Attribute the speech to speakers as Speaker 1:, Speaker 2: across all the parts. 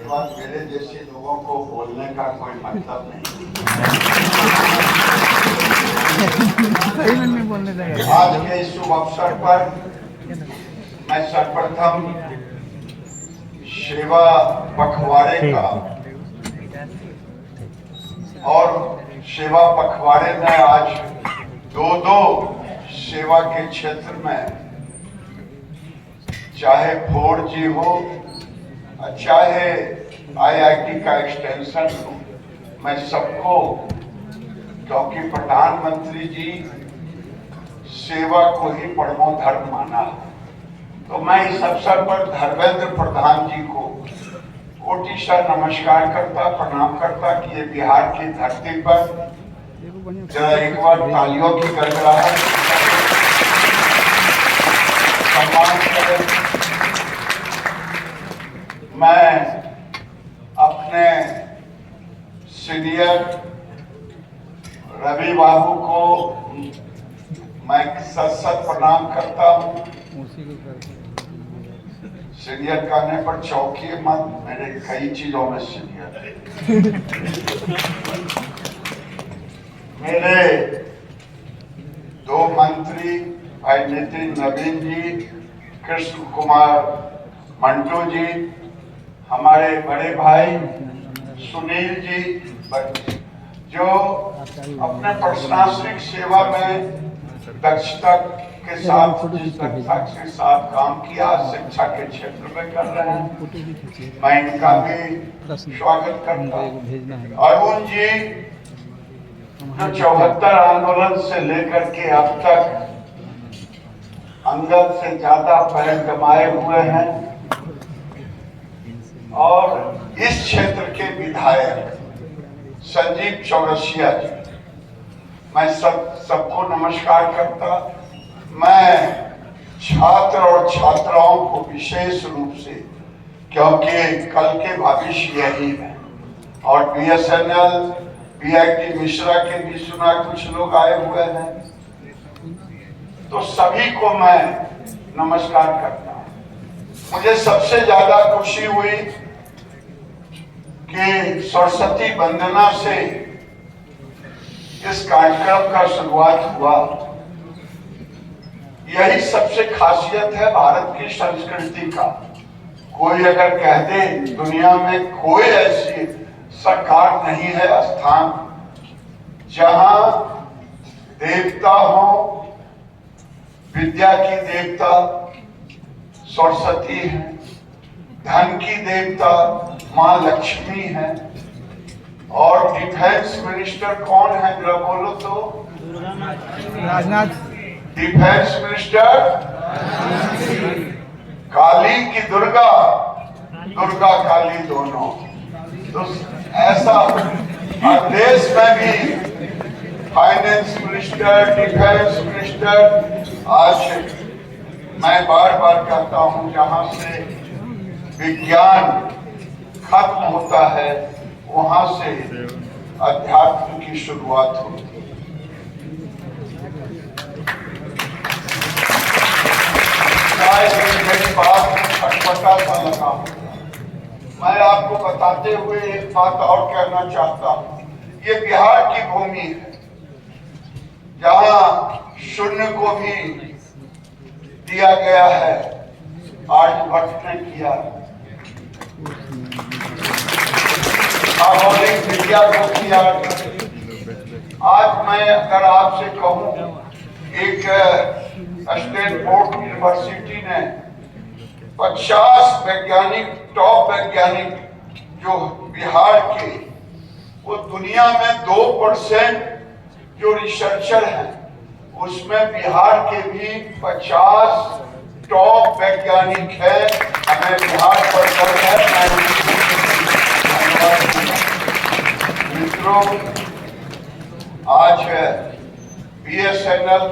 Speaker 1: बाद मेरे जैसे लोगों को बोलने का कोई मतलब नहीं। आज के इस शुभ अवसर पर मैं सर्वप्रथम सेवा पखवाड़े का और सेवा पखवाड़े में आज दो सेवा के क्षेत्र में, चाहे 4G हो चाहे IIT का एक्सटेंशन हो, मैं सबको, क्योंकि प्रधानमंत्री जी सेवा को ही परमो धर्म माना, तो मैं इस अवसर पर धर्मेंद्र प्रधान जी को कोटि से नमस्कार करता, प्रणाम करता कि ये बिहार की धरती पर जरा एक बार तालियों की गड़गड़ाहट सम्मान करें। मैं अपने सीनियर रवि बाबू को मैं सत प्रणाम करता हूँ। सीनियर कहने पर चौंकिए मत, मेरे कई चीजों में सीनियर। मेरे दो मंत्री भाई नितिन नवीन जी, कृष्ण कुमार मंटू जी, हमारे बड़े भाई सुनील जी, जो अपने प्रशासनिक सेवा में दक्षता के साथ काम किया, शिक्षा के क्षेत्र में कर रहे हैं, मैं इनका भी स्वागत करता हूँ। अरुण जी जो 74 आंदोलन से लेकर के अब तक अंगद से ज्यादा पैर कमाए हुए हैं और इस क्षेत्र के विधायक संजीव चौरसिया जी, मैं सबको नमस्कार करता। मैं छात्र और छात्राओं को विशेष रूप से, क्योंकि कल के भविष्य यही है, और BSNL BIT मिश्रा के भी सुना कुछ लोग आए हुए हैं, तो सभी को मैं नमस्कार करता हूं। मुझे सबसे ज्यादा खुशी हुई कि सरस्वती वंदना से इस कार्यक्रम का शुरुआत हुआ। यही सबसे खासियत है भारत की संस्कृति का। कोई अगर कह दे दुनिया में कोई ऐसी सरकार नहीं है, स्थान जहां देवता हो, विद्या की देवता सरस्वती है, धन की देवता मां लक्ष्मी है, और डिफेंस मिनिस्टर कौन है जरा बोलो तो? राजनाथ। डिफेंस मिनिस्टर काली की दुर्गा, दुर्गा काली दोनों। तो ऐसा देश में भी फाइनेंस मिनिस्टर, डिफेंस मिनिस्टर, आज मैं बार बार कहता हूं जहां से विज्ञान खत्म होता है वहां से अध्यात्म की शुरुआत होती है। मेरी बात में छटपटा सा लगा होगा। मैं आपको बताते हुए एक बात और कहना चाहता हूं। ये बिहार की भूमि है जहां शून्य को भी दिया गया है, आर्यभट्ट ने किया, खगोलिक विद्या को किया। आज मैं अगर आपसे कहूं, एक स्टैनफोर्ड यूनिवर्सिटी ने 50 वैज्ञानिक, टॉप वैज्ञानिक जो बिहार के, वो दुनिया में 2% जो रिसर्चर हैं, उसमें बिहार के भी 50 टॉप वैज्ञानिक है। हमें बिहार पर गर्व है। मित्रों, आज BSNL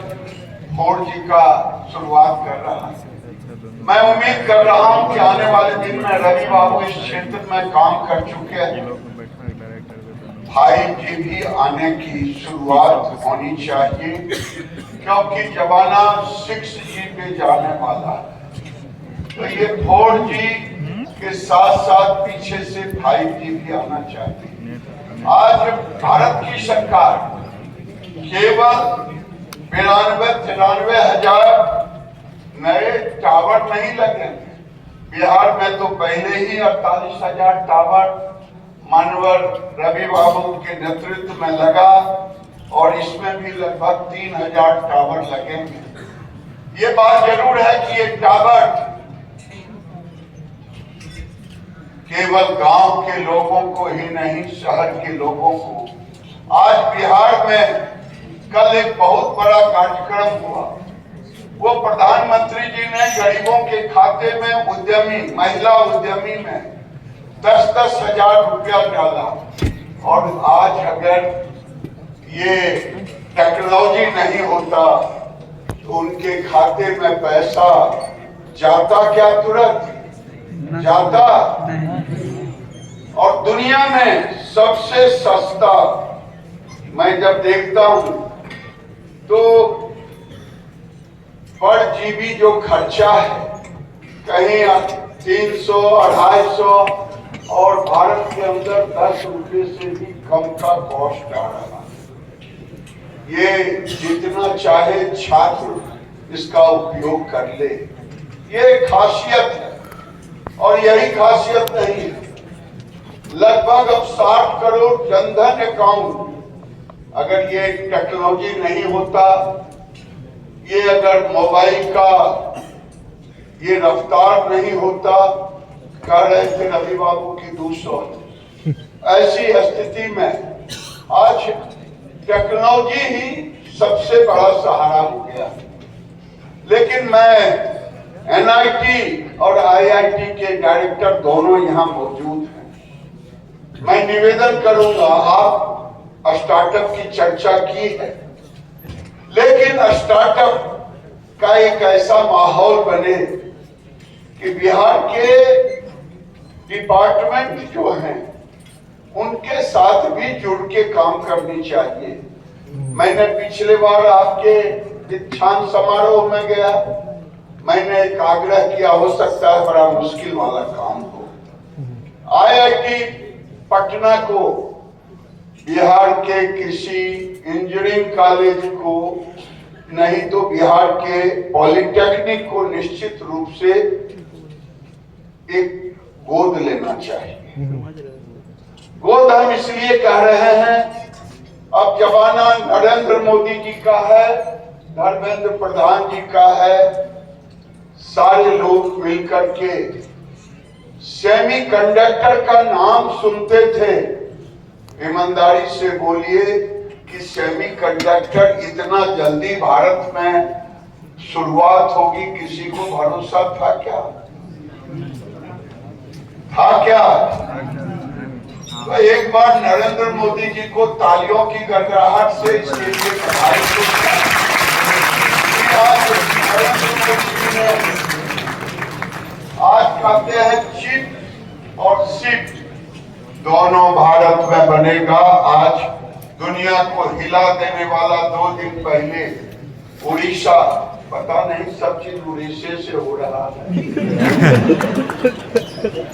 Speaker 1: 4G का शुरुआत कर रहा है। मैं उम्मीद कर रहा हूं कि आने वाले दिन में रवि बाबू इस क्षेत्र में काम कर चुके हैं। 5G भी आने की शुरुआत होनी चाहिए, क्योंकि जमाना 6G पे जाने वाला है। तो ये 4G के साथ साथ पीछे से 5G भी आना चाहिए। आज भारत की सरकार केवल 92-93 हजार नए टावर नहीं लगे, बिहार में तो पहले ही 48,000 टावर मानवर रवि बाबू के नेतृत्व में लगा और इसमें भी लगभग 3,000 टावर लगेंगे। ये बात जरूर है कि ये टावर केवल गांव के लोगों को ही नहीं, शहर के लोगों को। आज बिहार में कल एक बहुत बड़ा कार्यक्रम हुआ, वो प्रधानमंत्री जी ने गरीबों के खाते में उद्यमी, महिला उद्यमी में 10-10 हजार रुपया डाला। और आज अगर ये टेक्नोलॉजी नहीं होता तो उनके खाते में पैसा जाता क्या? तुरंत जाता। और दुनिया में सबसे सस्ता मैं जब देखता हूं तो पर जीबी जो खर्चा है कहीं 300, 250 और भारत के अंदर 10 रुपये से भी कम का कॉस्ट आ रहा है। ये जितना चाहे छात्र इसका उपयोग कर ले, ये खासियत है। और यही खासियत नहीं है, लगभग अब 60 करोड़ जनधन अकाउंट, अगर ये टेक्नोलॉजी नहीं होता, ये अगर मोबाइल का ये रफ्तार नहीं होता, कह रहे थे रवि बाबू की 200, ऐसी स्थिति में आज टेक्नोलॉजी ही सबसे बड़ा सहारा हो गया। लेकिन मैं NIT और IIT के डायरेक्टर दोनों यहाँ मौजूद हैं। मैं निवेदन करूंगा, आप स्टार्टअप की चर्चा की है, लेकिन स्टार्टअप का एक ऐसा माहौल बने कि बिहार के डिपार्टमेंट जो हैं उनके साथ भी जुड़ के काम करनी चाहिए। मैंने पिछले बार आपके दीक्षांत समारोह में गया, मैंने एक आग्रह किया, हो सकता है बड़ा मुश्किल वाला काम हो, IIT पटना को, बिहार के किसी इंजीनियरिंग कॉलेज को, नहीं तो बिहार के पॉलिटेक्निक को निश्चित रूप से एक गोद लेना चाहिए। गोद हम इसलिए कह रहे हैं, अब जमाना नरेंद्र मोदी जी का है, धर्मेंद्र प्रधान जी का है, सारे लोग मिलकर के सेमीकंडक्टर का नाम सुनते थे। ईमानदारी से बोलिए कि सेमीकंडक्टर इतना जल्दी भारत में शुरुआत होगी, किसी को भरोसा था क्या? था क्या? तो एक बार नरेंद्र मोदी जी को तालियों की गड़गड़ाहट से इसके लिए बधाई हो। आज कहते हैं चिप और सिप दोनों भारत में बनेगा। आज दुनिया को हिला देने वाला 2 दिन पहले उड़ीसा, पता नहीं सब चीज उड़ीसे से हो रहा है।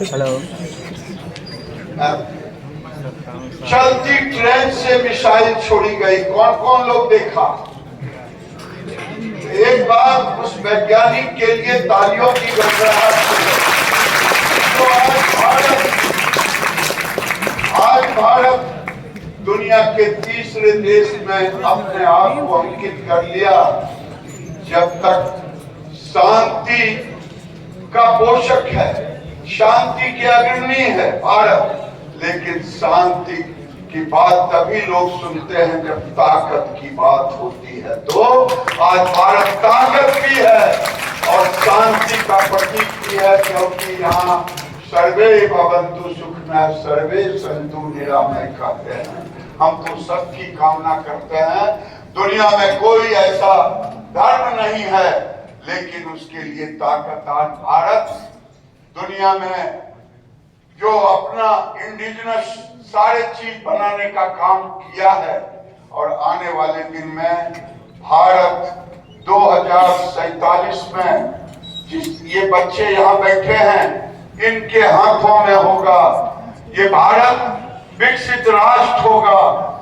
Speaker 1: हेलो, चलती ट्रेन से मिसाइल छोड़ी गई, कौन कौन लोग देखा? एक बार उस वैज्ञानिक के लिए तालियों की गड़गड़ाहट तो आज भारत दुनिया के तीसरे देश में अपने आप को अंकित कर लिया। जब तक शांति का पोषक है, शांति के अग्रणी है भारत, लेकिन शांति की बात तभी लोग सुनते हैं जब ताकत की बात होती है। तो आज भारत ताकत भी है और शांति का प्रतीक भी है, क्योंकि यहाँ सर्वे भवन्तु सुखिनः सर्वे सन्तु निरामय कहते हैं। हम तो सबकी कामना करते हैं। दुनिया में कोई ऐसा धर्म नहीं है, लेकिन उसके लिए ताकत आज भारत दुनिया में जो अपना इंडिजिनस सारे चीज बनाने का काम किया है, और आने वाले दिन में भारत 2047 में जिस ये बच्चे यहाँ बैठे हैं, इनके हाथों में होगा। ये भारत विकसित राष्ट्र होगा,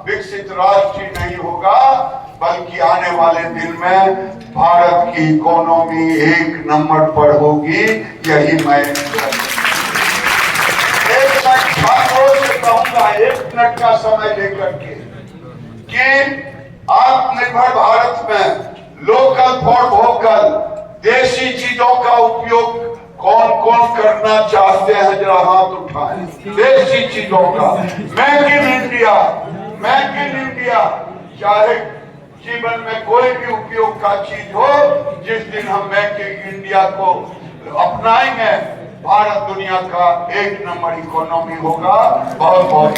Speaker 1: विकसित राष्ट्र ही नहीं होगा बल्कि आने वाले दिन में भारत की इकोनॉमी 1 नंबर पर होगी। यही मैं छात्रों से कहूंगा 1 मिनट का समय लेकर के कि आत्मनिर्भर भारत में लोकल फॉर वोकल, देसी चीजों का उपयोग कौन कौन करना चाहते हैं, जरा हाथ उठाएं। देसी चीजों का make in India, make in India. चाहे जीवन में कोई भी उपयोग का चीज हो, जिस दिन हम मेक इन इंडिया को अपनाएंगे भारत दुनिया का 1 नंबर इकोनॉमी होगा। बहुत बहुत